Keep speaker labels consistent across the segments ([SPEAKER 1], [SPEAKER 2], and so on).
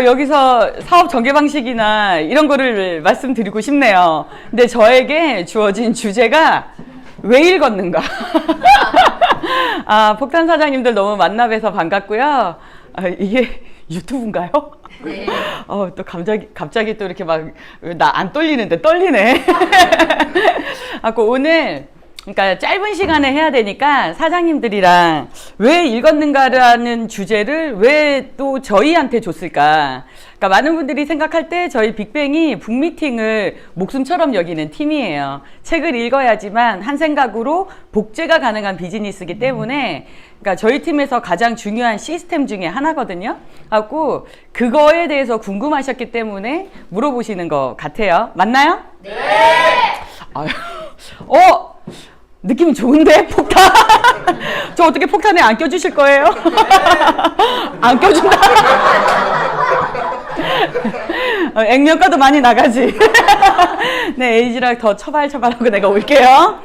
[SPEAKER 1] 여기서 사업 전개 방식이나 이런 거를 말씀드리고 싶네요. 근데 저에게 주어진 주제가 왜 읽었는가. 폭탄 사장님들 너무 만나 뵈서 반갑고요. 이게 유튜브인가요?
[SPEAKER 2] 네.
[SPEAKER 1] 또 갑자기 또 이렇게 막, 나 안 떨리는데 떨리네. 오늘, 그러니까 짧은 시간에 해야 되니까 사장님들이랑 왜 읽었는가라는 주제를 왜 또 저희한테 줬을까. 그러니까 많은 분들이 생각할 때 저희 빅뱅이 북미팅을 목숨처럼 여기는 팀이에요. 책을 읽어야지만 한 생각으로 복제가 가능한 비즈니스이기 때문에 그러니까 저희 팀에서 가장 중요한 시스템 중에 하나거든요. 그거에 대해서 궁금하셨기 때문에 물어보시는 것 같아요. 맞나요?
[SPEAKER 2] 네.
[SPEAKER 1] 느낌이 좋은데? 폭탄? 저 어떻게 폭탄에 안 껴주실 거예요? 안 껴준다? 액면가도 많이 나가지. 네, 에이지락 더 처발처발하고 내가 올게요.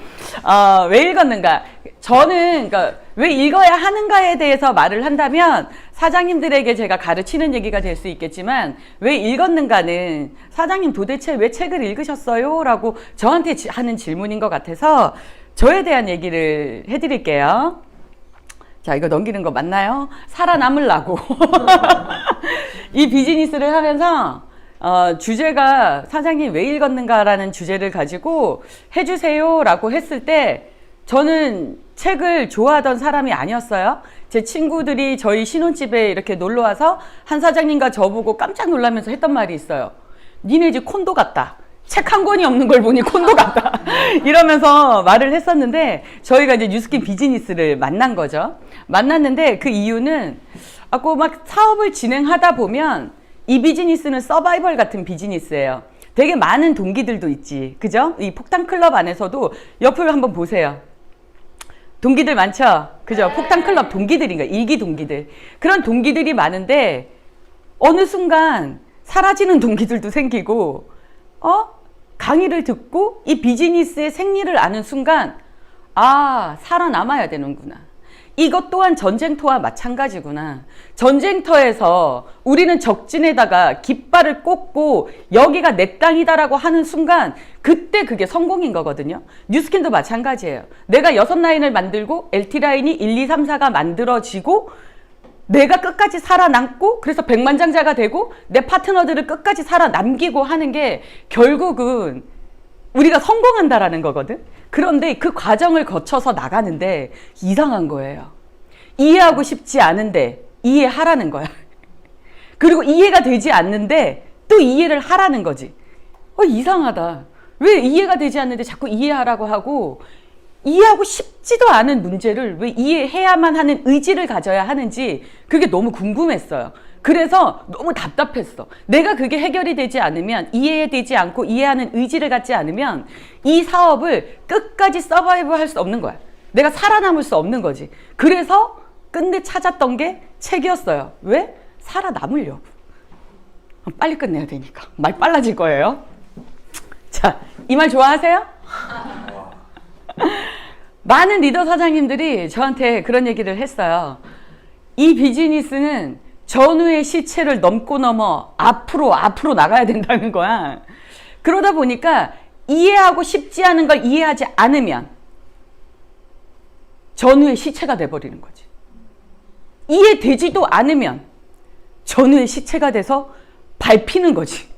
[SPEAKER 1] 왜 읽었는가? 저는, 그러니까 왜 읽어야 하는가에 대해서 말을 한다면 사장님들에게 제가 가르치는 얘기가 될 수 있겠지만 왜 읽었는가는 사장님 도대체 왜 책을 읽으셨어요? 라고 저한테 하는 질문인 것 같아서 저에 대한 얘기를 해드릴게요. 자, 이거 넘기는 거 맞나요? 살아남으려고. 이 비즈니스를 하면서 주제가 사장님 왜 읽었는가라는 주제를 가지고 해주세요 라고 했을 때 저는 책을 좋아하던 사람이 아니었어요. 제 친구들이 저희 신혼집에 이렇게 놀러와서 한 사장님과 저보고 깜짝 놀라면서 했던 말이 있어요. 니네 집 콘도 같다. 책 한 권이 없는 걸 보니 콘도 같다. 이러면서 말을 했었는데 저희가 이제 뉴스킨 비즈니스를 만난 거죠. 만났는데 그 이유는 막 사업을 진행하다 보면 이 비즈니스는 서바이벌 같은 비즈니스예요. 되게 많은 동기들도 있지. 그죠? 이 폭탄 클럽 안에서도 옆을 한번 보세요. 동기들 많죠? 그죠? 폭탄 클럽 동기들인가? 일기 동기들. 그런 동기들이 많은데 어느 순간 사라지는 동기들도 생기고 강의를 듣고 이 비즈니스의 생리를 아는 순간 살아남아야 되는구나. 이것 또한 전쟁터와 마찬가지구나. 전쟁터에서 우리는 적진에다가 깃발을 꽂고 여기가 내 땅이다라고 하는 순간 그때 그게 성공인 거거든요. 뉴스킨도 마찬가지예요. 내가 6라인을 만들고 LT라인이 1, 2, 3, 4가 만들어지고 내가 끝까지 살아남고 그래서 백만장자가 되고 내 파트너들을 끝까지 살아남기고 하는 게 결국은 우리가 성공한다라는 거거든. 그런데 그 과정을 거쳐서 나가는데 이상한 거예요. 이해하고 싶지 않은데 이해하라는 거야. 그리고 이해가 되지 않는데 또 이해를 하라는 거지. 이상하다. 왜 이해가 되지 않는데 자꾸 이해하라고 하고 이해하고 싶지도 않은 문제를 왜 이해해야만 하는 의지를 가져야 하는지 그게 너무 궁금했어요. 그래서 너무 답답했어. 내가 그게 해결이 되지 않으면 이해되지 않고 이해하는 의지를 갖지 않으면 이 사업을 끝까지 서바이브 할 수 없는 거야. 내가 살아남을 수 없는 거지. 그래서 끝내 찾았던 게 책이었어요. 왜? 살아남으려고. 빨리 끝내야 되니까. 말 빨라질 거예요. 자, 이 말 좋아하세요? 많은 리더 사장님들이 저한테 그런 얘기를 했어요. 이 비즈니스는 전후의 시체를 넘고 넘어 앞으로 나가야 된다는 거야. 그러다 보니까 이해하고 싶지 않은 걸 이해하지 않으면 전후의 시체가 돼버리는 거지. 이해되지도 않으면 전후의 시체가 돼서 밟히는 거지.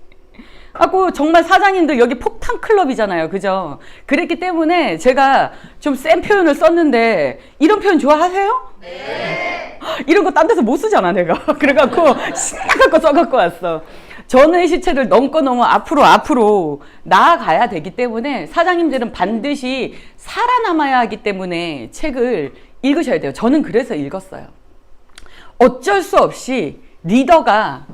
[SPEAKER 1] 정말 사장님들 여기 폭탄 클럽이잖아요. 그죠? 그랬기 때문에 제가 좀 센 표현을 썼는데 이런 표현 좋아하세요?
[SPEAKER 2] 네.
[SPEAKER 1] 이런 거 딴 데서 못 쓰잖아 내가. 그래갖고 신나갖고 써갖고 왔어. 전의 시체를 넘고 넘어 앞으로 나아가야 되기 때문에 사장님들은 반드시 살아남아야 하기 때문에 책을 읽으셔야 돼요. 저는 그래서 읽었어요. 어쩔 수 없이 리더가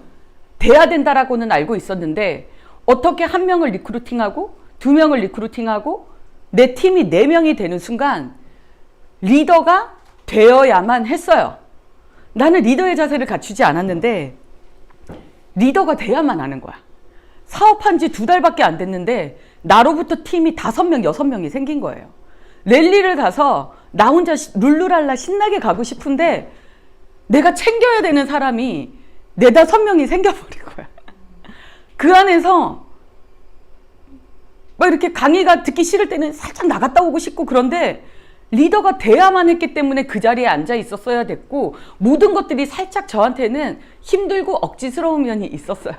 [SPEAKER 1] 돼야 된다라고는 알고 있었는데 어떻게 한 명을 리크루팅하고 두 명을 리크루팅하고 내 팀이 4명이 되는 순간 리더가 되어야만 했어요. 나는 리더의 자세를 갖추지 않았는데 리더가 돼야만 하는 거야. 사업한 지 2달밖에 안 됐는데 나로부터 팀이 5명, 6명이 생긴 거예요. 랠리를 가서 나 혼자 룰루랄라 신나게 가고 싶은데 내가 챙겨야 되는 사람이 네다섯 명이 생겨버린 거야. 그 안에서 막 이렇게 강의가 듣기 싫을 때는 살짝 나갔다 오고 싶고, 그런데 리더가 돼야만 했기 때문에 그 자리에 앉아 있었어야 됐고, 모든 것들이 살짝 저한테는 힘들고 억지스러운 면이 있었어요.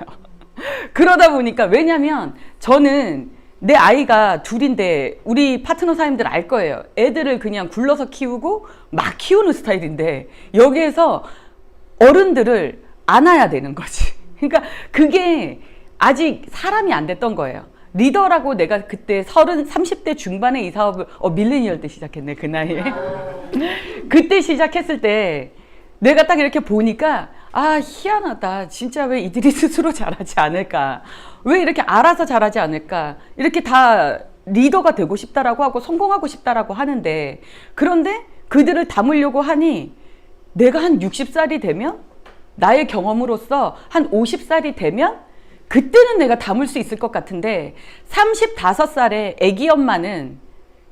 [SPEAKER 1] 그러다 보니까, 왜냐면 저는 내 아이가 둘인데 우리 파트너 사님들 알 거예요. 애들을 그냥 굴러서 키우고 막 키우는 스타일인데 여기에서 어른들을 안아야 되는 거지. 그러니까 그게 아직 사람이 안 됐던 거예요. 리더라고 내가 그때 30대 중반에 이 사업을 밀레니얼 때 시작했네, 그 나이에. 그때 시작했을 때 내가 딱 이렇게 보니까 아, 희한하다. 진짜 왜 이들이 스스로 잘하지 않을까? 왜 이렇게 알아서 잘하지 않을까? 이렇게 다 리더가 되고 싶다라고 하고 성공하고 싶다라고 하는데, 그런데 그들을 담으려고 하니 내가 한 60살이 되면, 나의 경험으로서 한 50살이 되면 그때는 내가 담을 수 있을 것 같은데, 35살의 애기 엄마는,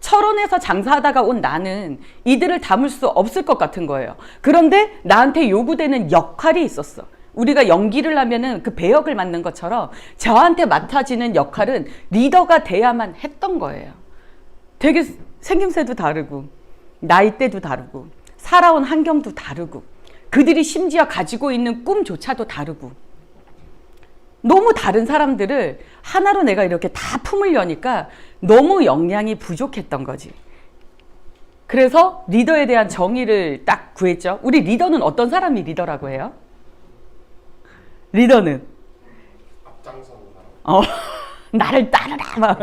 [SPEAKER 1] 철원에서 장사하다가 온 나는 이들을 담을 수 없을 것 같은 거예요. 그런데 나한테 요구되는 역할이 있었어. 우리가 연기를 하면은 그 배역을 맡는 것처럼 저한테 맡아지는 역할은 리더가 돼야만 했던 거예요. 되게 생김새도 다르고, 나이대도 다르고, 살아온 환경도 다르고, 그들이 심지어 가지고 있는 꿈조차도 다르고, 너무 다른 사람들을 하나로 내가 이렇게 다 품으려니까 너무 역량이 부족했던 거지. 그래서 리더에 대한 정의를 딱 구했죠. 우리 리더는 어떤 사람이 리더라고 해요? 리더는
[SPEAKER 2] 앞장서는 사람.
[SPEAKER 1] 나를 따르라.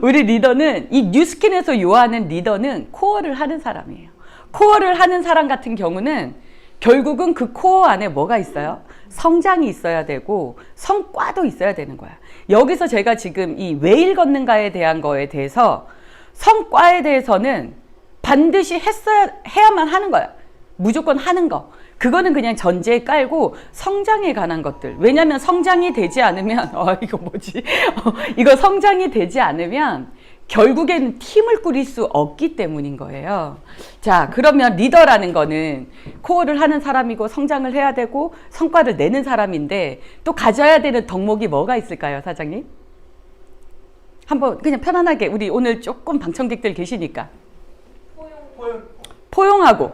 [SPEAKER 1] 우리 리더는, 이 뉴스킨에서 요하는 리더는 코어를 하는 사람이에요. 코어를 하는 사람 같은 경우는 결국은 그 코어 안에 뭐가 있어요? 성장이 있어야 되고 성과도 있어야 되는 거야. 여기서 제가 지금 이 왜 일 걷는가에 대한 거에 대해서, 성과에 대해서는 반드시 해야만 하는 거야. 무조건 하는 거. 그거는 그냥 전제에 깔고, 성장에 관한 것들. 왜냐면 성장이 되지 않으면 이거 뭐지? 이거 성장이 되지 않으면 결국에는 팀을 꾸릴 수 없기 때문인 거예요. 자, 그러면 리더라는 거는 코어를 하는 사람이고 성장을 해야 되고 성과를 내는 사람인데, 또 가져야 되는 덕목이 뭐가 있을까요, 사장님? 한번 그냥 편안하게, 우리 오늘 조금 방청객들 계시니까. 포용하고,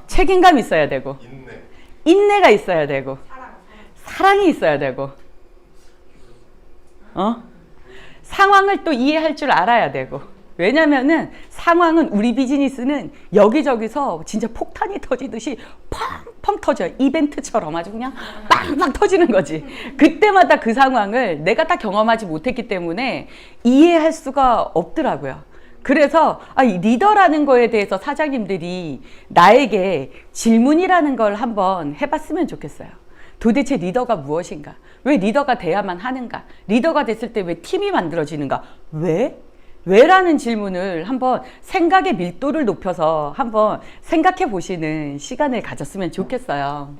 [SPEAKER 1] 책임감 있어야 되고, 인내가 있어야 되고, 사랑이 있어야 되고, 상황을 또 이해할 줄 알아야 되고. 왜냐면은 상황은, 우리 비즈니스는 여기저기서 진짜 폭탄이 터지듯이 펑펑 터져요. 이벤트처럼 아주 그냥 빵빵 터지는 거지. 그때마다 그 상황을 내가 다 경험하지 못했기 때문에 이해할 수가 없더라고요. 그래서 이 리더라는 거에 대해서 사장님들이 나에게 질문이라는 걸 한번 해봤으면 좋겠어요. 도대체 리더가 무엇인가? 왜 리더가 돼야만 하는가? 리더가 됐을 때 왜 팀이 만들어지는가? 왜? 왜라는 질문을 한번 생각의 밀도를 높여서 한번 생각해 보시는 시간을 가졌으면 좋겠어요.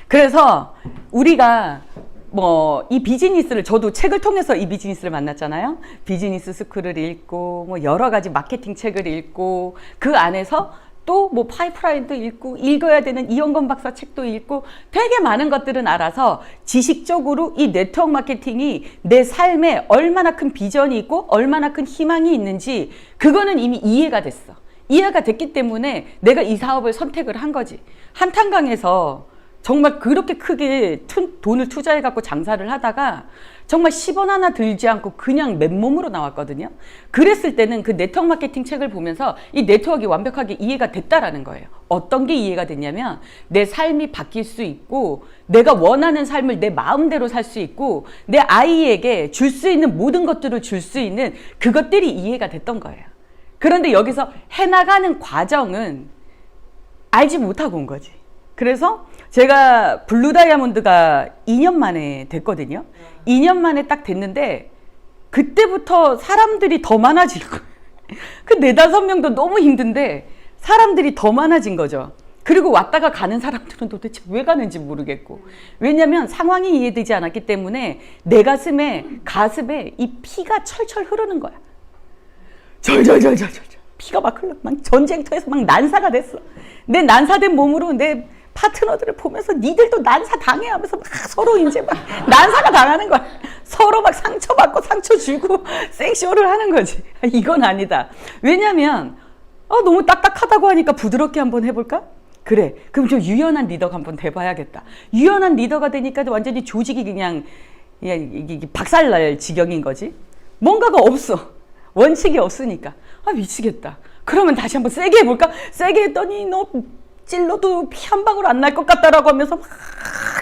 [SPEAKER 1] 그래서 우리가 이 비즈니스를, 저도 책을 통해서 이 비즈니스를 만났잖아요. 비즈니스 스쿨을 읽고, 여러 가지 마케팅 책을 읽고, 그 안에서 또 파이프라인도 읽고, 읽어야 되는 이영건 박사 책도 읽고, 되게 많은 것들은 알아서 지식적으로 이 네트워크 마케팅이 내 삶에 얼마나 큰 비전이 있고 얼마나 큰 희망이 있는지, 그거는 이미 이해가 됐어. 이해가 됐기 때문에 내가 이 사업을 선택을 한 거지. 한탄강에서 정말 그렇게 크게 돈을 투자해 갖고 장사를 하다가 정말 10원 하나 들지 않고 그냥 맨몸으로 나왔거든요. 그랬을 때는 그 네트워크 마케팅 책을 보면서 이 네트워크가 완벽하게 이해가 됐다라는 거예요. 어떤 게 이해가 됐냐면, 내 삶이 바뀔 수 있고, 내가 원하는 삶을 내 마음대로 살 수 있고, 내 아이에게 줄 수 있는 모든 것들을 줄 수 있는 그것들이 이해가 됐던 거예요. 그런데 여기서 해나가는 과정은 알지 못하고 온 거지. 그래서 제가 블루 다이아몬드가 2년 만에 됐거든요. 2년 만에 딱 됐는데, 그때부터 사람들이 더 많아질 거예요. 그 4-5명도 너무 힘든데 사람들이 더 많아진 거죠. 그리고 왔다가 가는 사람들은 도대체 왜 가는지 모르겠고. 왜냐면 상황이 이해되지 않았기 때문에 내 가슴에 이 피가 철철 흐르는 거야. 절절절절절. 피가 막 흘러. 막 전쟁터에서 막 난사가 됐어. 내 난사된 몸으로 내 파트너들을 보면서 니들도 난사 당해 하면서 막 서로 이제 막 난사가 당하는 거야. 서로 막 상처받고 상처 주고 생쇼를 하는 거지. 이건 아니다. 왜냐면 너무 딱딱하다고 하니까 부드럽게 한번 해볼까? 그래. 그럼 좀 유연한 리더가 한번 돼봐야겠다. 유연한 리더가 되니까 완전히 조직이 그냥 박살날 지경인 거지. 뭔가가 없어. 원칙이 없으니까. 미치겠다. 그러면 다시 한번 세게 해볼까? 세게 했더니 너 찔러도 피 한 방울 안 날 것 같다라고 하면서 막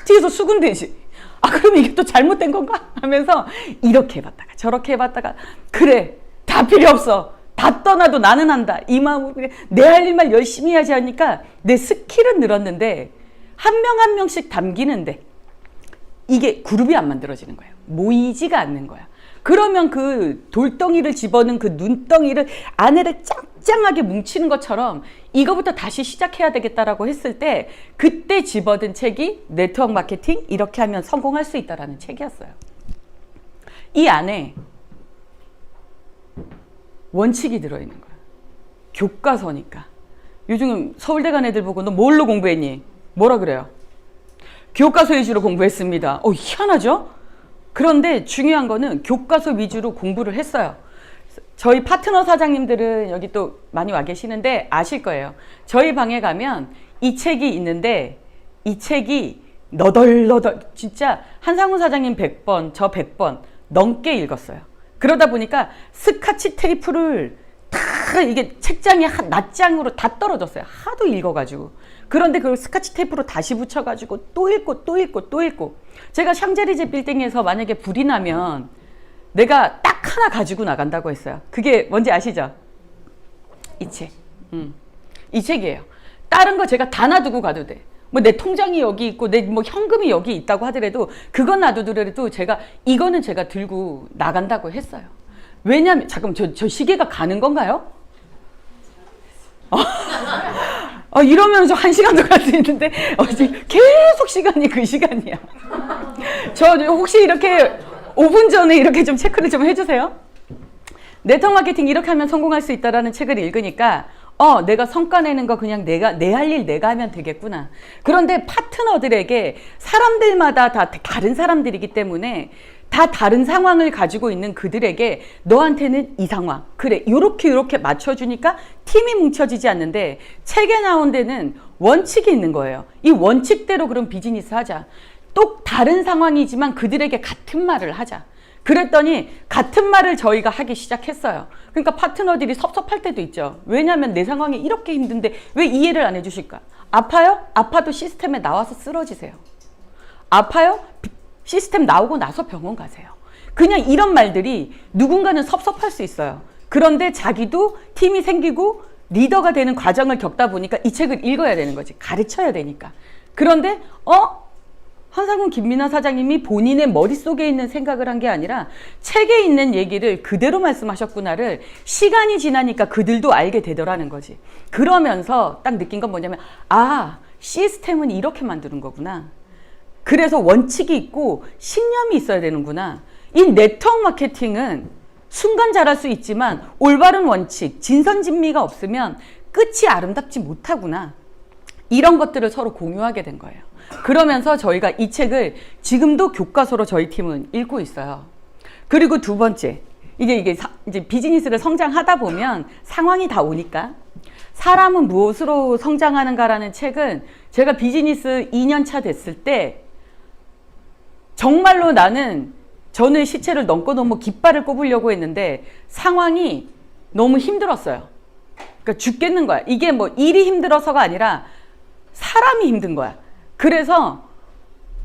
[SPEAKER 1] 뒤에서 수군대지. 그럼 이게 또 잘못된 건가? 하면서 이렇게 해봤다가 저렇게 해봤다가 그래. 다 필요 없어. 다 떠나도 나는 한다. 이 마음으로 그냥 내 할 일만 열심히 하지 않으니까 내 스킬은 늘었는데 한 명 한 명씩 담기는데 이게 그룹이 안 만들어지는 거예요. 모이지가 않는 거야. 그러면 그 돌덩이를 집어넣은 그 눈덩이를 안에를 짱짱하게 뭉치는 것처럼 이거부터 다시 시작해야 되겠다라고 했을 때 그때 집어든 책이 네트워크 마케팅 이렇게 하면 성공할 수 있다라는 책이었어요. 이 안에 원칙이 들어있는 거야. 교과서니까. 요즘 서울대 간 애들 보고 너 뭘로 공부했니? 뭐라 그래요? 교과서 위주로 공부했습니다. 희한하죠? 그런데 중요한 거는 교과서 위주로 공부를 했어요. 저희 파트너 사장님들은 여기 또 많이 와 계시는데 아실 거예요. 저희 방에 가면 이 책이 있는데 이 책이 너덜너덜 진짜 한상훈 사장님 100번, 저 100번 넘게 읽었어요. 그러다 보니까 스카치 테이프를 다 이게 책장에 낱장으로 다 떨어졌어요. 하도 읽어가지고. 그런데 그걸 스카치 테이프로 다시 붙여가지고 또 읽고 또 읽고 또 읽고. 제가 샹제리제 빌딩에서 만약에 불이 나면 내가 딱 하나 가지고 나간다고 했어요. 그게 뭔지 아시죠? 이 책. 이 책이에요. 다른 거 제가 다 놔두고 가도 돼. 뭐 내 통장이 여기 있고 내 뭐 현금이 여기 있다고 하더라도 그건 놔두더라도 이거는 제가 들고 나간다고 했어요. 왜냐면 잠깐 저 시계가 가는 건가요? 이러면서 1시간도 갈 수 있는데 계속 시간이 그 시간이야. 저 혹시 이렇게 5분 전에 이렇게 좀 체크를 좀 해주세요. 네트워크 마케팅 이렇게 하면 성공할 수 있다라는 책을 읽으니까 내가 성과 내는 거 그냥 내 할 일 내가 하면 되겠구나. 그런데 파트너들에게 사람들마다 다 다른 사람들이기 때문에 다 다른 상황을 가지고 있는 그들에게 너한테는 이 상황 그래 요렇게 맞춰주니까 팀이 뭉쳐지지 않는데 책에 나온 데는 원칙이 있는 거예요. 이 원칙대로 그럼 비즈니스 하자. 또 다른 상황이지만 그들에게 같은 말을 하자. 그랬더니 같은 말을 저희가 하기 시작했어요. 그러니까 파트너들이 섭섭할 때도 있죠. 왜냐하면 내 상황이 이렇게 힘든데 왜 이해를 안 해주실까? 아파요? 아파도 시스템에 나와서 쓰러지세요. 아파요? 시스템 나오고 나서 병원 가세요. 그냥 이런 말들이 누군가는 섭섭할 수 있어요. 그런데 자기도 팀이 생기고 리더가 되는 과정을 겪다 보니까 이 책을 읽어야 되는 거지. 가르쳐야 되니까. 그런데 한상훈 김민아 사장님이 본인의 머릿속에 있는 생각을 한 게 아니라 책에 있는 얘기를 그대로 말씀하셨구나를 시간이 지나니까 그들도 알게 되더라는 거지. 그러면서 딱 느낀 건 뭐냐면 시스템은 이렇게 만드는 거구나. 그래서 원칙이 있고 신념이 있어야 되는구나. 이 네트워크 마케팅은 순간 잘할 수 있지만 올바른 원칙, 진선진미가 없으면 끝이 아름답지 못하구나. 이런 것들을 서로 공유하게 된 거예요. 그러면서 저희가 이 책을 지금도 교과서로 저희 팀은 읽고 있어요. 그리고 두 번째, 이제 비즈니스를 성장하다 보면 상황이 다 오니까 사람은 무엇으로 성장하는가라는 책은 제가 비즈니스 2년 차 됐을 때 정말로 저는 시체를 넘고 깃발을 꼽으려고 했는데 상황이 너무 힘들었어요. 그러니까 죽겠는 거야. 이게 뭐 일이 힘들어서가 아니라 사람이 힘든 거야. 그래서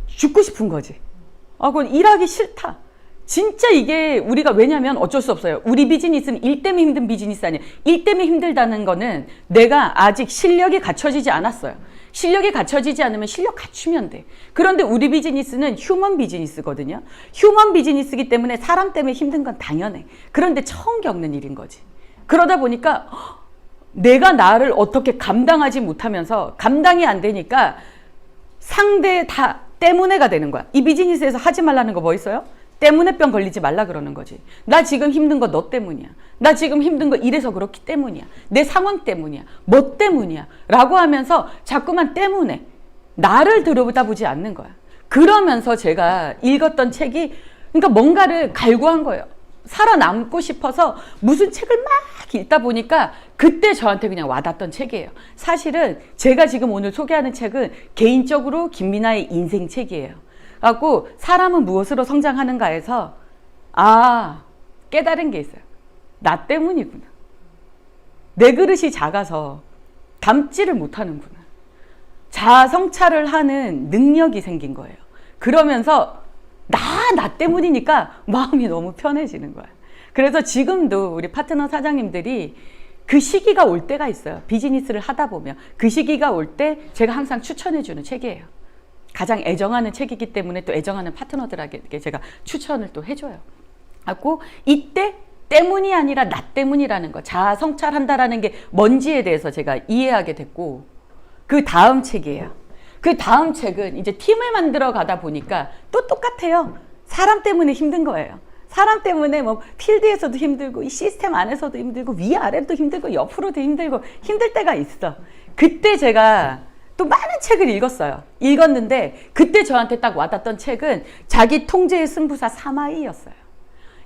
[SPEAKER 1] 죽고 싶은 거지. 그건 일하기 싫다. 진짜 이게 우리가 왜냐면 어쩔 수 없어요. 우리 비즈니스는 일 때문에 힘든 비즈니스 아니에요. 일 때문에 힘들다는 거는 내가 아직 실력이 갖춰지지 않았어요. 실력이 갖춰지지 않으면 실력 갖추면 돼. 그런데 우리 비즈니스는 휴먼 비즈니스거든요. 휴먼 비즈니스이기 때문에 사람 때문에 힘든 건 당연해. 그런데 처음 겪는 일인 거지. 그러다 보니까 내가 나를 어떻게 감당하지 못하면서 감당이 안 되니까 상대 다 때문에가 되는 거야. 이 비즈니스에서 하지 말라는 거 뭐 있어요? 때문에 병 걸리지 말라 그러는 거지. 나 지금 힘든 거 너 때문이야. 나 지금 힘든 거 이래서 그렇기 때문이야. 내 상황 때문이야. 뭐 때문이야. 라고 하면서 자꾸만 때문에 나를 들여다보지 않는 거야. 그러면서 제가 읽었던 책이 그러니까 뭔가를 갈구한 거예요. 살아남고 싶어서 무슨 책을 막 읽다 보니까 그때 저한테 그냥 와닿던 책이에요. 사실은 제가 지금 오늘 소개하는 책은 개인적으로 김미나의 인생 책이에요. 갖고 사람은 무엇으로 성장하는가에서 깨달은 게 있어요. 나 때문이구나. 내 그릇이 작아서 담지를 못하는구나. 자아 성찰을 하는 능력이 생긴 거예요. 그러면서 나 때문이니까 마음이 너무 편해지는 거야. 그래서 지금도 우리 파트너 사장님들이 그 시기가 올 때가 있어요. 비즈니스를 하다 보면 그 시기가 올 때 제가 항상 추천해주는 책이에요. 가장 애정하는 책이기 때문에 또 애정하는 파트너들에게 제가 추천을 또 해줘요. 하고 이때 때문이 아니라 나 때문이라는 거, 자아 성찰한다라는 게 뭔지에 대해서 제가 이해하게 됐고, 그 다음 책이에요. 그 다음 책은 이제 팀을 만들어 가다 보니까 또 똑같아요. 사람 때문에 힘든 거예요. 사람 때문에 뭐 필드에서도 힘들고 이 시스템 안에서도 힘들고 위아래도 힘들고 옆으로도 힘들고 힘들 때가 있어. 그때 제가 또 많은 책을 읽었는데 그때 저한테 딱 와닿던 책은 자기 통제의 승부사 사마이였어요.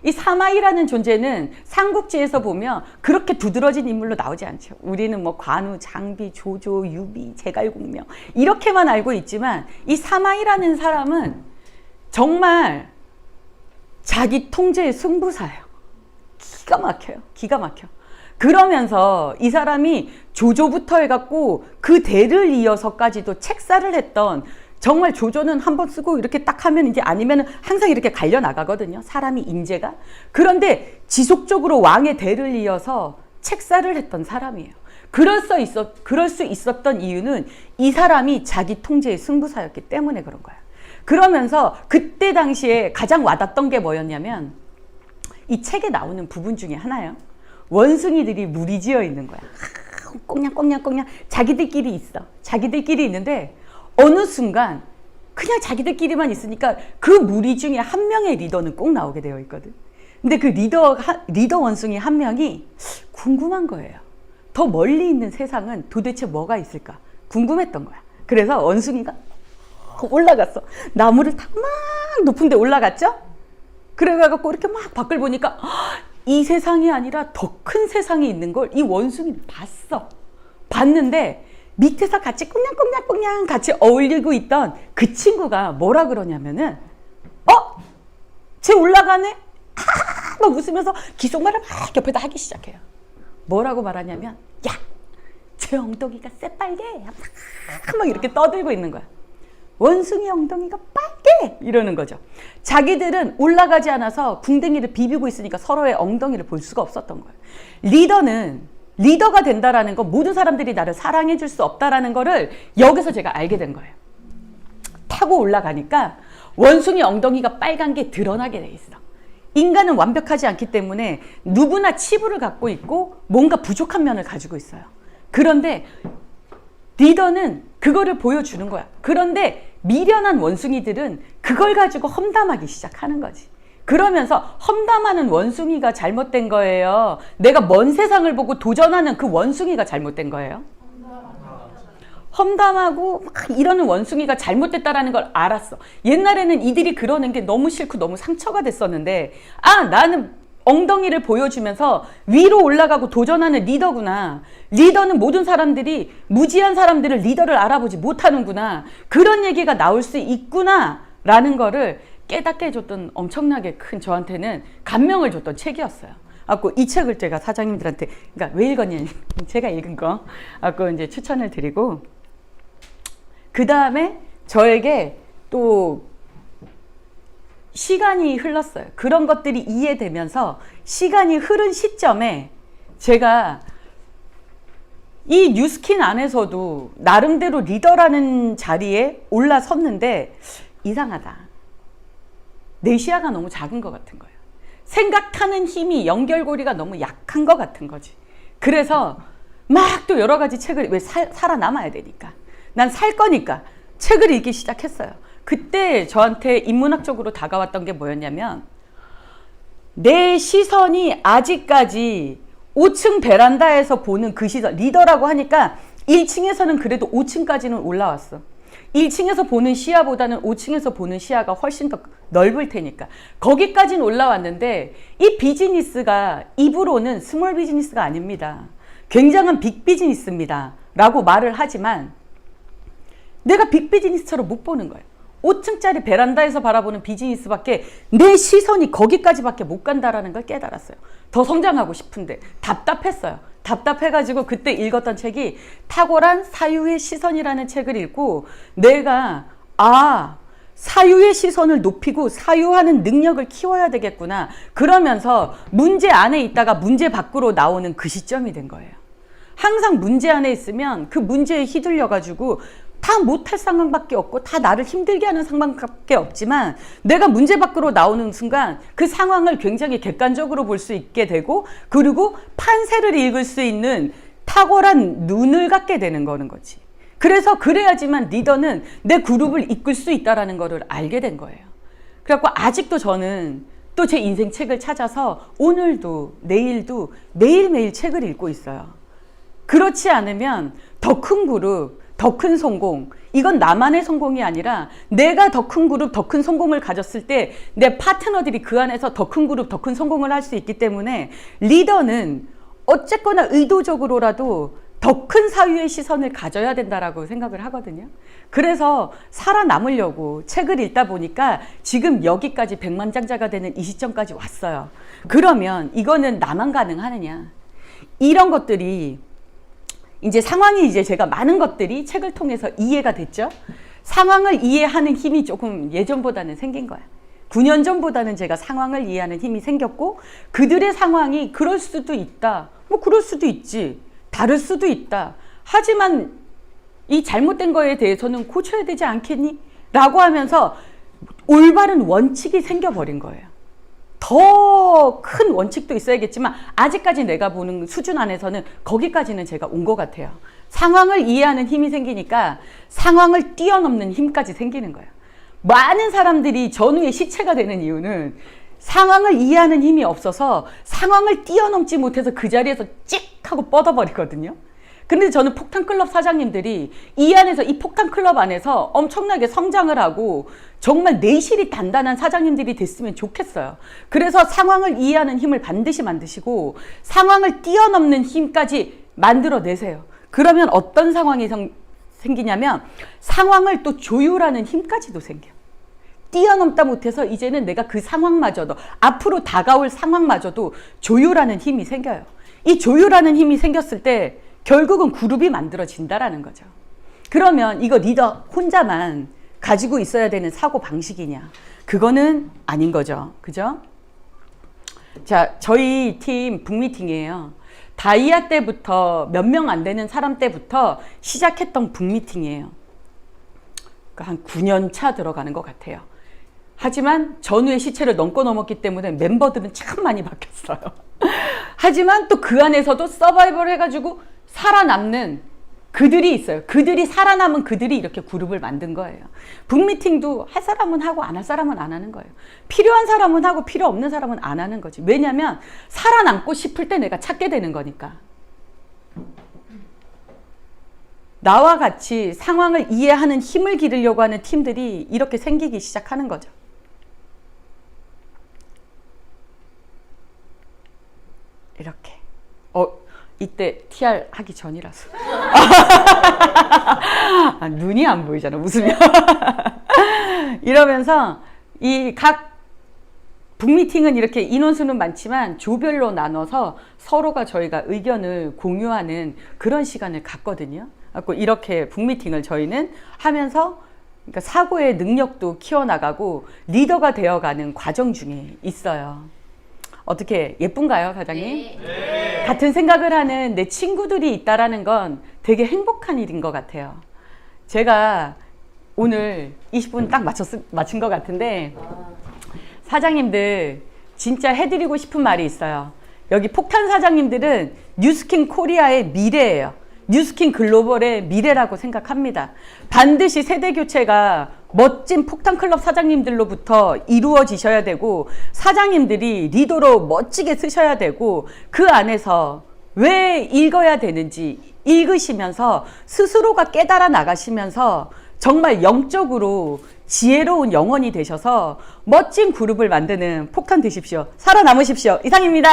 [SPEAKER 1] 이 사마이라는 존재는 삼국지에서 보면 그렇게 두드러진 인물로 나오지 않죠. 우리는 뭐 관우, 장비, 조조, 유비, 제갈공명 이렇게만 알고 있지만 이 사마이라는 사람은 정말 자기 통제의 승부사예요. 기가 막혀요. 기가 막혀. 그러면서 이 사람이 조조부터 해갖고 그 대를 이어서까지도 책사를 했던, 정말 조조는 한번 쓰고 이렇게 딱 하면 이제 아니면 항상 이렇게 갈려 나가거든요. 사람이 인재가. 그런데 지속적으로 왕의 대를 이어서 책사를 했던 사람이에요. 그럴 수 있었던 이유는 이 사람이 자기 통제의 승부사였기 때문에 그런 거야. 그러면서 그때 당시에 가장 와닿던 게 뭐였냐면 이 책에 나오는 부분 중에 하나예요. 원숭이들이 무리지어 있는 거야. 꽁냥꽁냥꽁냥 자기들끼리 있어. 자기들끼리 있는데 어느 순간 그냥 자기들끼리만 있으니까 그 무리 중에 한 명의 리더는 꼭 나오게 되어 있거든. 근데 그 리더 원숭이 한 명이 궁금한 거예요. 더 멀리 있는 세상은 도대체 뭐가 있을까? 궁금했던 거야. 그래서 원숭이가 올라갔어. 나무를 타고 막 높은 데 올라갔죠? 그래가지고 이렇게 막 밖을 보니까 이 세상이 아니라 더 큰 세상이 있는 걸 이 원숭이는 봤어. 봤는데 밑에서 같이 꽁냥꽁냥꽁냥 같이 어울리고 있던 그 친구가 뭐라 그러냐면은 쟤 올라가네? 막 웃으면서 기속말을 막 옆에다 하기 시작해요. 뭐라고 말하냐면 야, 쟤 엉덩이가 새빨개. 막 이렇게 떠들고 있는 거야. 원숭이 엉덩이가 빨개 이러는 거죠. 자기들은 올라가지 않아서 궁뎅이를 비비고 있으니까 서로의 엉덩이를 볼 수가 없었던 거예요. 리더가 된다라는 거, 모든 사람들이 나를 사랑해 줄 수 없다라는 거를 여기서 제가 알게 된 거예요. 타고 올라가니까 원숭이 엉덩이가 빨간 게 드러나게 돼 있어. 인간은 완벽하지 않기 때문에 누구나 치부를 갖고 있고 뭔가 부족한 면을 가지고 있어요. 그런데 리더는 그거를 보여주는 거야. 그런데 미련한 원숭이들은 그걸 가지고 험담하기 시작하는 거지. 그러면서 험담하는 원숭이가 잘못된 거예요. 내가 먼 세상을 보고 도전하는 그 원숭이가 잘못된 거예요. 험담하고 막 이러는 원숭이가 잘못됐다라는 걸 알았어. 옛날에는 이들이 그러는 게 너무 싫고 너무 상처가 됐었는데 나는 엉덩이를 보여주면서 위로 올라가고 도전하는 리더구나. 리더는 모든 사람들이, 무지한 사람들을 리더를 알아보지 못하는구나. 그런 얘기가 나올 수 있구나 라는 거를 깨닫게 해줬던, 엄청나게 큰 저한테는 감명을 줬던 책이었어요. 이 책을 제가 사장님들한테, 그러니까 왜 읽었냐, 제가 읽은 거 이제 추천을 드리고, 그 다음에 저에게 또 시간이 흘렀어요. 그런 것들이 이해되면서 시간이 흐른 시점에 제가 이 뉴스킨 안에서도 나름대로 리더라는 자리에 올라섰는데 이상하다. 내 시야가 너무 작은 것 같은 거예요. 생각하는 힘이, 연결고리가 너무 약한 것 같은 거지. 그래서 막 또 여러 가지 책을, 왜 살아남아야 되니까. 난 살 거니까 책을 읽기 시작했어요. 그때 저한테 인문학적으로 다가왔던 게 뭐였냐면 내 시선이 아직까지 5층 베란다에서 보는 그 시선, 리더라고 하니까 1층에서는 그래도 5층까지는 올라왔어. 1층에서 보는 시야보다는 5층에서 보는 시야가 훨씬 더 넓을 테니까 거기까지는 올라왔는데 이 비즈니스가 입으로는 스몰 비즈니스가 아닙니다. 굉장한 빅 비즈니스입니다 라고 말을 하지만 내가 빅 비즈니스처럼 못 보는 거예요. 5층짜리 베란다에서 바라보는 비즈니스밖에 내 시선이 거기까지밖에 못 간다라는 걸 깨달았어요. 더 성장하고 싶은데 답답했어요. 답답해가지고 그때 읽었던 책이 탁월한 사유의 시선이라는 책을 읽고 내가 사유의 시선을 높이고 사유하는 능력을 키워야 되겠구나. 그러면서 문제 안에 있다가 문제 밖으로 나오는 그 시점이 된 거예요. 항상 문제 안에 있으면 그 문제에 휘둘려가지고 다 못할 상황밖에 없고 다 나를 힘들게 하는 상황밖에 없지만 내가 문제 밖으로 나오는 순간 그 상황을 굉장히 객관적으로 볼 수 있게 되고 그리고 판세를 읽을 수 있는 탁월한 눈을 갖게 되는 거지. 그래서 그래야지만 리더는 내 그룹을 이끌 수 있다는 거를 알게 된 거예요. 그래갖고 아직도 저는 또 제 인생 책을 찾아서 오늘도 내일도 매일매일 책을 읽고 있어요. 그렇지 않으면 더 큰 그룹, 더 큰 성공, 이건 나만의 성공이 아니라 내가 더 큰 그룹, 더 큰 성공을 가졌을 때 내 파트너들이 그 안에서 더 큰 그룹, 더 큰 성공을 할 수 있기 때문에 리더는 어쨌거나 의도적으로라도 더 큰 사유의 시선을 가져야 된다라고 생각을 하거든요. 그래서 살아남으려고 책을 읽다 보니까 지금 여기까지 백만장자가 되는 이 시점까지 왔어요. 그러면 이거는 나만 가능하느냐? 이런 것들이 이제 상황이 제가 많은 것들이 책을 통해서 이해가 됐죠. 상황을 이해하는 힘이 조금 예전보다는 생긴 거야. 9년 전보다는 제가 상황을 이해하는 힘이 생겼고 그들의 상황이 그럴 수도 있다. 뭐 그럴 수도 있지. 다를 수도 있다. 하지만 이 잘못된 거에 대해서는 고쳐야 되지 않겠니? 라고 하면서 올바른 원칙이 생겨버린 거예요. 더 큰 원칙도 있어야겠지만 아직까지 내가 보는 수준 안에서는 거기까지는 제가 온 것 같아요. 상황을 이해하는 힘이 생기니까 상황을 뛰어넘는 힘까지 생기는 거예요. 많은 사람들이 전후의 시체가 되는 이유는 상황을 이해하는 힘이 없어서 상황을 뛰어넘지 못해서 그 자리에서 찍 하고 뻗어버리거든요. 근데 저는 폭탄클럽 사장님들이 이 안에서 이 폭탄클럽 안에서 엄청나게 성장을 하고 정말 내실이 단단한 사장님들이 됐으면 좋겠어요. 그래서 상황을 이해하는 힘을 반드시 만드시고 상황을 뛰어넘는 힘까지 만들어내세요. 그러면 어떤 상황이 생기냐면 상황을 또 조율하는 힘까지도 생겨요. 뛰어넘다 못해서 이제는 내가 그 상황마저도 앞으로 다가올 상황마저도 조율하는 힘이 생겨요. 이 조율하는 힘이 생겼을 때 결국은 그룹이 만들어진다라는 거죠. 그러면 이거 리더 혼자만 가지고 있어야 되는 사고 방식이냐? 그거는 아닌 거죠. 그죠? 자, 저희 팀 북미팅이에요. 다이아 때부터 몇 명 안 되는 사람 때부터 시작했던 북미팅이에요. 한 9년 차 들어가는 것 같아요. 하지만 전후의 시체를 넘기 때문에 멤버들은 참 많이 바뀌었어요. 하지만 또 그 안에서도 서바이벌 해가지고 살아남는 그들이 있어요. 그들이 살아남은 그들이 이렇게 그룹을 만든 거예요. 북미팅도 할 사람은 하고 안 할 사람은 안 하는 거예요. 필요한 사람은 하고 필요 없는 사람은 안 하는 거지. 왜냐하면 살아남고 싶을 때 내가 찾게 되는 거니까. 나와 같이 상황을 이해하는 힘을 기르려고 하는 팀들이 이렇게 생기기 시작하는 거죠. 이렇게. 이때 TR 하기 전이라서. 눈이 안 보이잖아, 웃으면. 이러면서 이 각 북미팅은 이렇게 인원수는 많지만 조별로 나눠서 서로가 저희가 의견을 공유하는 그런 시간을 갖거든요. 그래서 이렇게 북미팅을 저희는 하면서 그러니까 사고의 능력도 키워나가고 리더가 되어가는 과정 중에 있어요. 어떻게 예쁜가요, 사장님?
[SPEAKER 2] 네.
[SPEAKER 1] 같은 생각을 하는 내 친구들이 있다라는 건 되게 행복한 일인 것 같아요. 제가 오늘 20분 딱 맞춘 것 같은데 사장님들 진짜 해드리고 싶은 말이 있어요. 여기 폭탄 사장님들은 뉴스킨 코리아의 미래예요. 뉴스킨 글로벌의 미래라고 생각합니다. 반드시 세대 교체가 멋진 폭탄클럽 사장님들로부터 이루어지셔야 되고 사장님들이 리더로 멋지게 쓰셔야 되고 그 안에서 왜 읽어야 되는지 읽으시면서 스스로가 깨달아 나가시면서 정말 영적으로 지혜로운 영혼이 되셔서 멋진 그룹을 만드는 폭탄 되십시오. 살아남으십시오. 이상입니다.